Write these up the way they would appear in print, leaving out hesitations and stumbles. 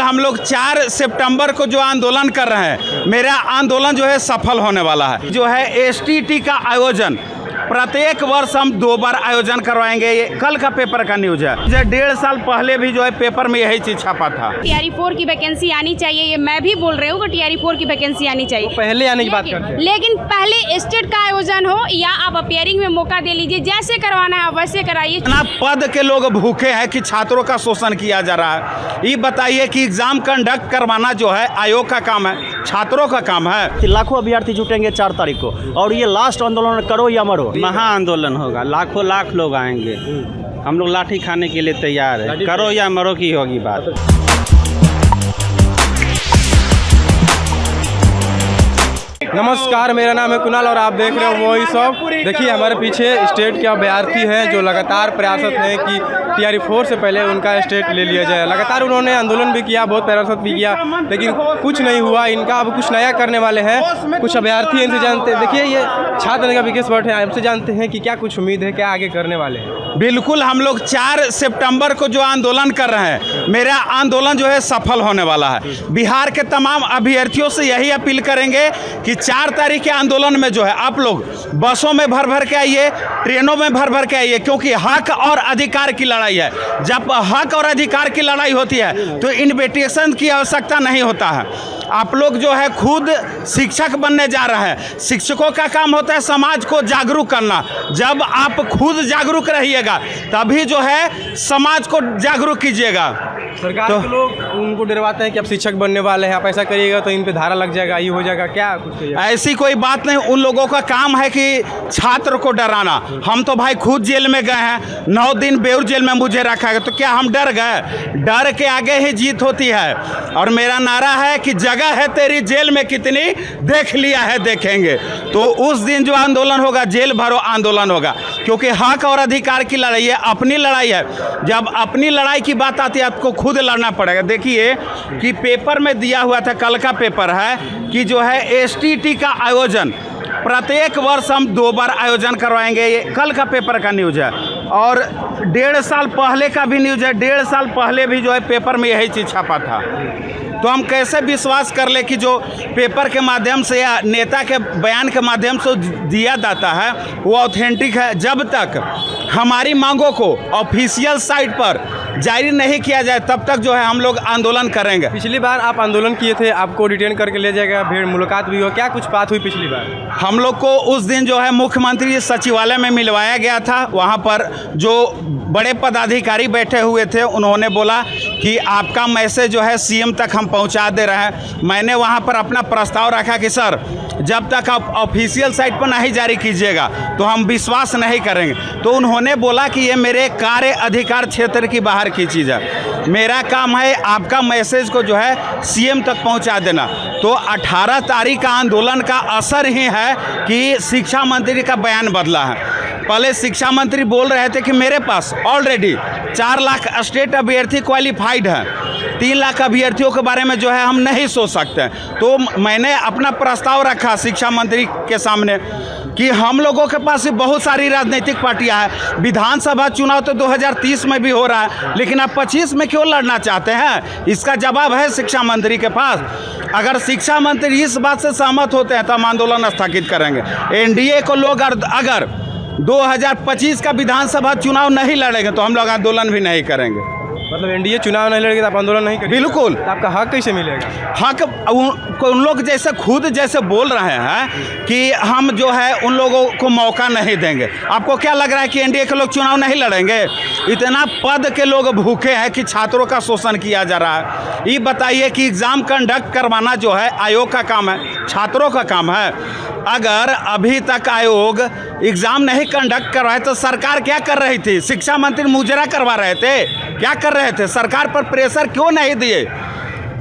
हम लोग 4 सितंबर को जो आंदोलन कर रहे हैं, मेरा आंदोलन जो है सफल होने वाला है। जो है एसटीटी का आयोजन प्रत्येक वर्ष हम 2 बार आयोजन करवाएंगे। ये कल का पेपर का न्यूज है। 1.5 साल पहले भी जो है पेपर में यही चीज छपा था। टीआरई 4 की वैकेंसी आनी चाहिए, ये मैं भी बोल रही हूँ कि टीआरई 4 की वैकेंसी आनी चाहिए। तो पहले आने की बात करते हैं, लेकिन पहले स्टेट का आयोजन हो या आप अपियरिंग में मौका दे लीजिए, जैसे करवाना है वैसे कराइए। इतना पद के लोग भूखे हैं कि छात्रों का शोषण किया जा रहा है। ये बताइए कि एग्जाम कंडक्ट करवाना जो है आयोग का काम है, छात्रों का काम है। लाखों अभ्यर्थी जुटेंगे 4 तारीख को और ये लास्ट आंदोलन करो या मरो। महा आंदोलन होगा, लाखों लाख लोग आएंगे। हम लोग लाठी खाने के लिए तैयार है, करो या मरो की होगी बात। नमस्कार, मेरा नाम है कुणाल और आप देख रहे हो वही सब। देखिए हमारे पीछे स्टेट के अभ्यर्थी हैं जो लगातार प्रयासरत हैं कि टीआरई 4 से पहले उनका स्टेट ले लिया जाए। लगातार उन्होंने आंदोलन भी किया, बहुत प्रयासरत भी किया, लेकिन कुछ नहीं हुआ। इनका अब कुछ नया करने वाले हैं। कुछ अभ्यर्थी इनसे जानते हैं। देखिए ये छात्र का विकेश भट्ट है, आपसे जानते हैं कि क्या कुछ उम्मीद है, क्या आगे करने वाले हैं। बिल्कुल, हम लोग 4 सितंबर को जो आंदोलन कर रहे हैं, मेरा आंदोलन जो है सफल होने वाला है। बिहार के तमाम अभ्यर्थियों से यही अपील करेंगे कि 4 तारीख के आंदोलन में जो है आप लोग बसों में भर भर के आइए, ट्रेनों में भर भर के आइए, क्योंकि हक और अधिकार की लड़ाई है। जब हक और अधिकार की लड़ाई होती है तो इन्विटेशन की आवश्यकता नहीं होता है। आप लोग जो है खुद शिक्षक बनने जा रहे हैं। शिक्षकों का काम होता है समाज को जागरूक करना। जब आप खुद जागरूक रहिएगा तभी जो है समाज को जागरूक कीजिएगा। सरकार के लोग उनको डरवाते हैं कि आप शिक्षक बनने वाले हैं, आप ऐसा करिएगा तो इन पे धारा लग जाएगा, ये हो जाएगा, क्या कुछ ऐसी कोई बात नहीं। उन लोगों का काम है कि छात्र को डराना। हम तो भाई खुद जेल में गए हैं, 9 दिन बेउर जेल में मुझे रखा गया, तो क्या हम डर गए? डर के आगे ही जीत होती है। और मेरा नारा है कि जगह है तेरी जेल में कितनी, देख लिया है देखेंगे। तो उस दिन जो आंदोलन होगा जेल भरो आंदोलन होगा, क्योंकि हक और अधिकार की लड़ाई है, अपनी लड़ाई है। जब अपनी लड़ाई की बात आती है आपको खुद लड़ना पड़ेगा। देखिए कि पेपर में दिया हुआ था, कल का पेपर है कि जो है एसटीटी का आयोजन प्रत्येक वर्ष हम 2 बार आयोजन करवाएंगे। ये कल का पेपर का न्यूज है। और 1.5 साल पहले का भी न्यूज है। 1.5 साल पहले भी जो है पेपर में यही चीज़ छपा था। तो हम कैसे विश्वास कर ले कि जो पेपर के माध्यम से या नेता के बयान के माध्यम से दिया जाता है वो ऑथेंटिक है। जब तक हमारी मांगों को ऑफिशियल साइट पर जारी नहीं किया जाए तब तक जो है हम लोग आंदोलन करेंगे। पिछली बार आप आंदोलन किए थे, आपको डिटेन करके ले जाएगा, भीड़ मुलाकात भी हो, क्या कुछ बात हुई पिछली बार? हम लोग को उस दिन जो है मुख्यमंत्री सचिवालय में मिलवाया गया था। वहाँ पर जो बड़े पदाधिकारी बैठे हुए थे उन्होंने बोला कि आपका मैसेज जो है सीएम तक हम पहुंचा दे रहे हैं। मैंने वहां पर अपना प्रस्ताव रखा कि सर जब तक आप ऑफिशियल साइट पर नहीं जारी कीजिएगा तो हम विश्वास नहीं करेंगे। तो उन्होंने बोला कि ये मेरे कार्य अधिकार क्षेत्र की बाहर की चीज़ है, मेरा काम है आपका मैसेज को जो है सीएम तक पहुंचा देना। तो 18 तारीख का आंदोलन का असर ही है कि शिक्षा मंत्री का बयान बदला है। पहले शिक्षा मंत्री बोल रहे थे कि मेरे पास ऑलरेडी 4 लाख स्टेट अभ्यर्थी क्वालिफाइड हैं, 3 लाख अभ्यर्थियों के बारे में जो है हम नहीं सोच सकते। तो मैंने अपना प्रस्ताव रखा शिक्षा मंत्री के सामने कि हम लोगों के पास बहुत सारी राजनीतिक पार्टियां हैं। विधानसभा चुनाव तो 2030 में भी हो रहा है, लेकिन आप 25 में क्यों लड़ना चाहते हैं? इसका जवाब है शिक्षा मंत्री के पास। अगर शिक्षा मंत्री इस बात से सहमत होते हैं तो हम आंदोलन स्थगित करेंगे। एनडीए को लोग अगर 2025 का विधानसभा चुनाव नहीं लड़ेंगे तो हम लोग आंदोलन भी नहीं करेंगे। मतलब एनडीए चुनाव नहीं लड़ेगी तो आप आंदोलन नहीं करेंगे? बिल्कुल। तो आपका हक कैसे मिलेगा? हक उन लोग जैसे खुद जैसे बोल रहे हैं कि हम जो है उन लोगों को मौका नहीं देंगे। आपको क्या लग रहा है कि एनडीए के लोग चुनाव नहीं लड़ेंगे? इतना पद के लोग भूखे हैं कि छात्रों का शोषण किया जा रहा है। ये बताइए कि एग्ज़ाम कंडक्ट करवाना जो है आयोग का काम है, छात्रों का काम है। अगर अभी तक आयोग एग्ज़ाम नहीं कंडक्ट करवाए तो सरकार क्या कर रही थी? शिक्षा मंत्री मुजरा करवा रहे थे, क्या कर रहे थे? सरकार पर प्रेशर क्यों नहीं दिए?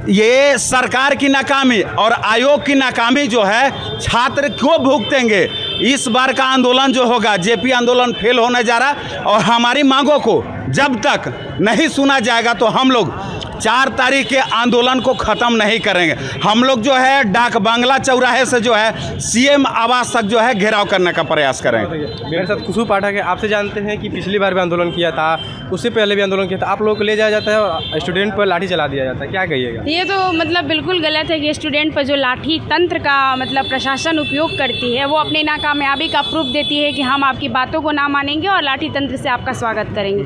ये सरकार की नाकामी और आयोग की नाकामी जो है छात्र क्यों भुगतेंगे? इस बार का आंदोलन जो होगा जेपी आंदोलन फेल होने जा रहा है। और हमारी मांगों को जब तक नहीं सुना जाएगा तो हम लोग 4 तारीख के आंदोलन को ख़त्म नहीं करेंगे। हम लोग जो है डाक बांग्ला चौराहे से जो है सीएम आवास तक जो है घेराव करने का प्रयास करेंगे। मेरे साथ खुशबू पाठक है। आपसे जानते हैं कि पिछली बार भी आंदोलन किया था, उससे पहले भी आंदोलन किया था, आप लोगों को ले जाया जाता है और स्टूडेंट पर लाठी चला दिया जाता है, क्या कहिएगा? ये तो मतलब बिल्कुल गलत है कि स्टूडेंट पर जो लाठी तंत्र का मतलब प्रशासन उपयोग करती है, वो अपनी नाकामयाबी का प्रूफ देती है कि हम आपकी बातों को ना मानेंगे और लाठी तंत्र से आपका स्वागत करेंगे।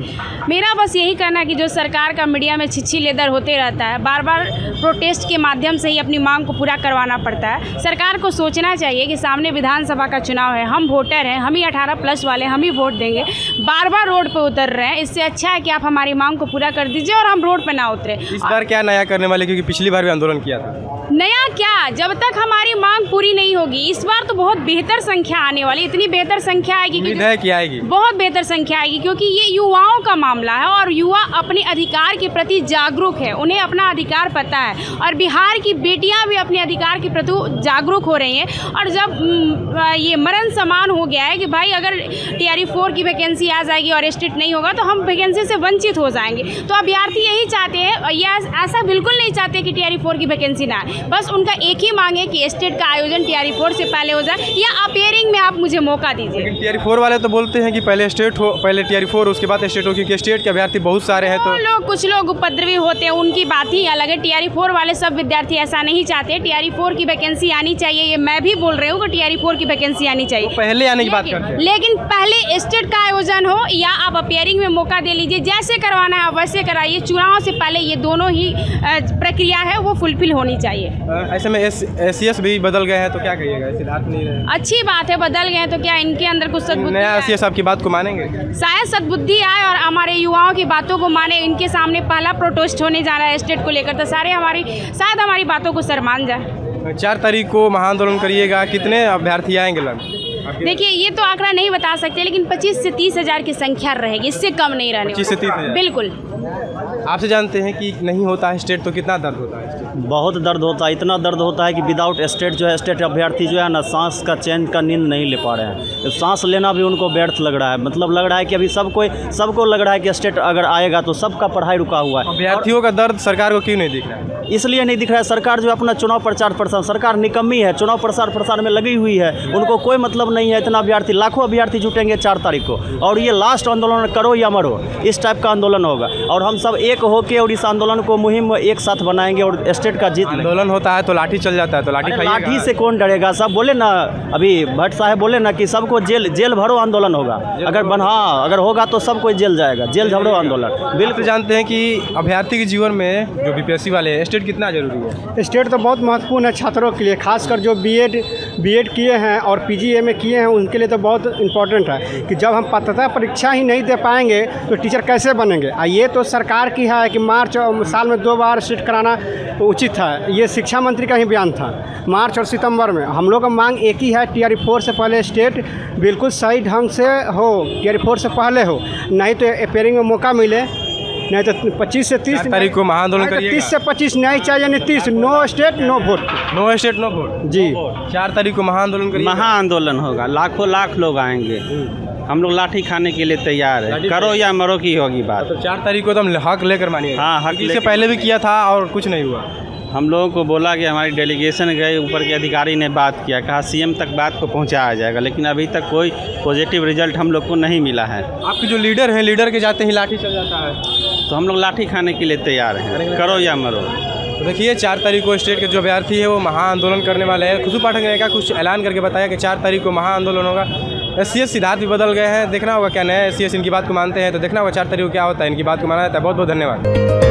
मेरा बस यही कहना है कि जो सरकार का मीडिया में छिछी लेदर होते रहता है, बार बार प्रोटेस्ट के माध्यम से ही अपनी मांग को पूरा करवाना पड़ता है। सरकार को सोचना चाहिए कि सामने विधानसभा का चुनाव है, हम वोटर हैं, हम ही 18+ वाले, हम ही वोट देंगे। बार बार रोड पे उतर रहे हैं, इससे अच्छा है कि आप हमारी मांग को पूरा कर दीजिए और हम रोड पे ना उतरे। इस बार क्या नया करने वाले, क्योंकि पिछली बार भी आंदोलन किया था? नया क्या, जब तक हमारी मांग पूरी नहीं होगी। इस बार तो बहुत बेहतर संख्या आने वाली, इतनी बेहतर संख्या आएगी कि आएगी, बहुत बेहतर संख्या आएगी, क्योंकि ये युवाओं का मामला है और युवा अपने अधिकार के प्रति जागरूक है, उन्हें अपना अधिकार पता है। और बिहार की बेटियां भी अपने अधिकार के प्रति जागरूक हो रही हैं। और जब ये मरण समान हो गया है कि भाई अगर TRE-4 की वैकेंसी आ जाएगी और स्टेट नहीं होगा तो हम वैकेंसी से वंचित हो जाएंगे। तो अभ्यर्थी यही चाहते हैं, ये ऐसा बिल्कुल नहीं चाहते कि TRE-4 की वैकेंसी ना आए। बस उनका एक ही मांग है कि स्टेट का आयोजन TRE-4 से पहले हो जाए या अपेयरिंग में आप मुझे मौका दीजिए। लेकिन TRE-4 वाले तो बोलते हैं कि पहले स्टेट हो, पहले TRE-4 उसके बाद स्टेट हो, क्योंकि स्टेट के अभ्यर्थी बहुत सारे हैं। तो कुछ लोग उपद्रवी होते हैं, उनकी बात ही अलग है। TRE-4 वाले सब विद्यार्थी ऐसा नहीं चाहते। TRE-4 की वैकेंसी आनी चाहिए, ये मैं भी बोल रही हूँ कि TRE-4 की वैकेंसी आनी चाहिए, पहले आने की बात करते हैं। लेकिन पहले स्टेट का आयोजन हो या आप अपेयरिंग में मौका दे लीजिए, जैसे करवाना है वैसे कराइए। चुनाव से पहले ये दोनों ही प्रक्रिया है वो फुलफिल होनी चाहिए। ऐसे में SCS भी बदल गए हैं तो क्या कहिएगा? सिद्धार्थ नहीं रहे, अच्छी बात है, बदल गए तो क्या इनके अंदर कुछ सद्बुद्धि नया SCS आपकी बात को मानेंगे? शायद सद्बुद्धि आए और हमारे युवाओं की बातों को माने। इनके सामने पहला प्रोटेस्ट होने जा रहा है स्टेट को लेकर, तो सारे शायद हमारी बातों को सर मान जाए। 4 तारीख को महाआंदोलन करिएगा, कितने अभ्यर्थी आएंगे लग? देखिए ये तो आंकड़ा नहीं बता सकते, लेकिन 25 से 30 हज़ार की संख्या रहेगी, इससे कम नहीं रहने। 25 से 30 हज़ार बिल्कुल। आपसे जानते हैं कि नहीं होता है स्टेट तो कितना दर्द होता है? बहुत दर्द होता है, इतना दर्द होता है कि विदाउट स्टेट जो है, स्टेट अभ्यर्थी जो है ना, सांस का चैन का नींद नहीं ले पा रहे हैं। सांस लेना भी उनको व्यर्थ लग रहा है। मतलब लग रहा है कि अभी सबको लग रहा है कि स्टेट अगर आएगा तो सबका पढ़ाई रुका हुआ है। अभ्यर्थियों का दर्द सरकार को क्यों नहीं दिख रहा है? इसलिए नहीं दिख रहा है, सरकार जो अपना चुनाव प्रचार सरकार निकम्मी है, चुनाव प्रसार में लगी हुई है। उनको कोई मतलब नहीं है। इतना अभ्यर्थी, लाखों अभ्यर्थी जुटेंगे 4 तारीख को, और ये लास्ट आंदोलन, करो या मरो, इस टाइप का आंदोलन होगा। और हम सब एक होके और इस आंदोलन को मुहिम एक साथ बनाएंगे और स्टेट का जीत लेंगे। आंदोलन होता है तो लाठी चल जाता है, तो लाठी से कौन डरेगा? सब बोले ना, अभी भट्ट साहब बोले ना कि सबको जेल भरो आंदोलन होगा। अगर होगा तो सब कोई जेल जाएगा, जेल भरो आंदोलन। बिल्कुल जानते हैं कि अभ्यर्थी के जीवन में जो BPSC वाले हैं, स्टेट कितना जरूरी है? स्टेट तो बहुत महत्वपूर्ण है छात्रों के लिए, खासकर जो बीएड किए हैं और PGMA किए हैं, उनके लिए तो बहुत इम्पोर्टेंट है कि जब हम पात्रता परीक्षा ही नहीं दे पाएंगे तो टीचर कैसे बनेंगे। ये तो सरकार की है कि मार्च साल में 2 बार स्टेट कराना उचित है। ये शिक्षा मंत्री का ही बयान था, मार्च और सितंबर में। हम लोग का मांग एक ही है, TRE-4 से पहले स्टेट बिल्कुल सही ढंग से हो, TRE-4 से पहले हो, नहीं तो अपेयरिंग में मौका मिले, नहीं तो 25 से 30 तारीख को महाआंदोलन करिएगा। 30 से 25 नहीं चाहिए, यानी 30, no state no vote. No state no vote जी। 4 तारीख को महाआंदोलन करिएगा। महाआंदोलन होगा, लाख लोग आएंगे। हम लोग लाठी खाने के लिए तैयार है, करो या मरो की होगी बात। तो 4 तारीख को तो हम हक लेकर मानिए। हाँ, हक इससे पहले भी किया था और कुछ नहीं हुआ। हम लोगों को बोला कि हमारी डेलीगेशन गए, ऊपर के अधिकारी ने बात किया, कहा CM तक बात को पहुंचाया जाएगा, लेकिन अभी तक कोई पॉजिटिव रिजल्ट हम लोग को नहीं मिला है। आपके जो लीडर हैं, लीडर के जाते ही लाठी चल जाता है, तो हम लोग लाठी खाने के लिए तैयार हैं, करो या मरो। तो देखिए 4 तारीख को स्टेट के जो अभ्यर्थी है वो महाआंदोलन करने वाले हैं। खुशबू पाठक ने कुछ ऐलान करके बताया कि 4 तारीख को महाआंदोलन होगा। SCS सिद्धार्थ भी बदल गए हैं, देखना होगा क्या नया SCS इनकी बात को मानते हैं, तो देखना होगा 4 तारीख को क्या होता है, इनकी बात को माना जाता है। बहुत बहुत धन्यवाद।